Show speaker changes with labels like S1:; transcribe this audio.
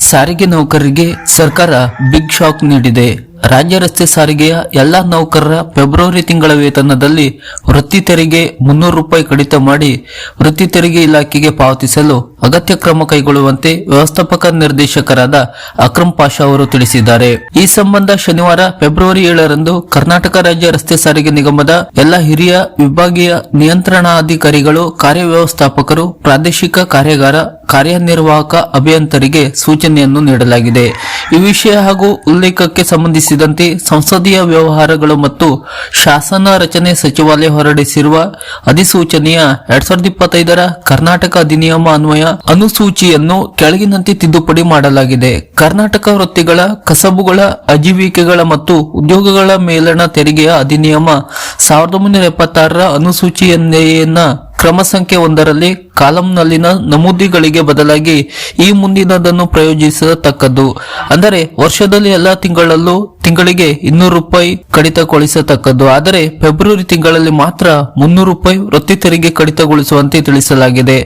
S1: ಸಾರಿಗೆ ನೌಕರರಿಗೆ ಸರ್ಕಾರ ಬಿಗ್ ಶಾಕ್ ನೀಡಿದೆ. ರಾಜ್ಯ ರಸ್ತೆ ಸಾರಿಗೆಯ ಎಲ್ಲಾ ನೌಕರರ ಫೆಬ್ರವರಿ ತಿಂಗಳ ವೇತನದಲ್ಲಿ ವೃತ್ತಿ ತೆರಿಗೆ 300 ರೂಪಾಯಿ ಕಡಿತ ಮಾಡಿ ವೃತ್ತಿ ತೆರಿಗೆ ಇಲಾಖೆಗೆ ಪಾವತಿಸಲು ಅಗತ್ಯ ಕ್ರಮ ಕೈಗೊಳ್ಳುವಂತೆ ವ್ಯವಸ್ಥಾಪಕ ನಿರ್ದೇಶಕರಾದ ಅಕ್ರಮ್ ಪಾಷಾ ಅವರು ತಿಳಿಸಿದ್ದಾರೆ. ಈ ಸಂಬಂಧ ಶನಿವಾರ ಫೆಬ್ರವರಿ 7ರಂದು ಕರ್ನಾಟಕ ರಾಜ್ಯ ರಸ್ತೆ ಸಾರಿಗೆ ನಿಗಮದ ಎಲ್ಲ ಹಿರಿಯ ವಿಭಾಗೀಯ ನಿಯಂತ್ರಣಾಧಿಕಾರಿಗಳು, ಕಾರ್ಯವ್ಯವಸ್ಥಾಪಕರು, ಪ್ರಾದೇಶಿಕ ಕಾರ್ಯಾಗಾರ, ಕಾರ್ಯನಿರ್ವಾಹಕ ಅಭಿಯಂತರಿಗೆ ಸೂಚನೆಯನ್ನು ನೀಡಲಾಗಿದೆ. ಈ ವಿಷಯ ಹಾಗೂ ಉಲ್ಲೇಖಕ್ಕೆ ಸಂಬಂಧಿಸಿದಂತೆ ಸಂಸದೀಯ ವ್ಯವಹಾರಗಳು ಮತ್ತು ಶಾಸನ ರಚನೆ ಸಚಿವಾಲಯ ಹೊರಡಿಸಿರುವ ಅಧಿಸೂಚನೆಯ 2025ರ ಕರ್ನಾಟಕ ಅಧಿನಿಯಮ ಅನ್ವಯ ಅನುಸೂಚಿಯನ್ನು ಕೆಳಗಿನಂತೆ ತಿದ್ದುಪಡಿ ಮಾಡಲಾಗಿದೆ. ಕರ್ನಾಟಕ ವೃತ್ತಿಗಳ, ಕಸಬುಗಳ, ಆಜೀವಿಕೆಗಳ ಮತ್ತು ಉದ್ಯೋಗಗಳ ಮೇಲಣ ತೆರಿಗೆಯ ಅಧಿನಿಯಮ 1976ರ ಅನುಸೂಚಿಯನ್ನ ಕ್ರಮ ಸಂಖ್ಯೆ 1ರಲ್ಲಿ ಕಾಲಂನಲ್ಲಿನ ನಮೂದಿಗಳಿಗೆ ಬದಲಾಗಿ ಈ ಮುಂದಿನದನ್ನು ಪ್ರಯೋಜಿಸತಕ್ಕದ್ದು. ಅಂದರೆ ವರ್ಷದಲ್ಲಿ ಎಲ್ಲಾ ತಿಂಗಳಿಗೆ 200 ರೂಪಾಯಿ ಕಡಿತಗೊಳಿಸತಕ್ಕದ್ದು. ಆದರೆ ಫೆಬ್ರವರಿ ತಿಂಗಳಲ್ಲಿ ಮಾತ್ರ 300 ರೂಪಾಯಿ ವೃತ್ತಿ ತೆರಿಗೆ ಕಡಿತಗೊಳಿಸುವಂತೆ ತಿಳಿಸಲಾಗಿದೆ.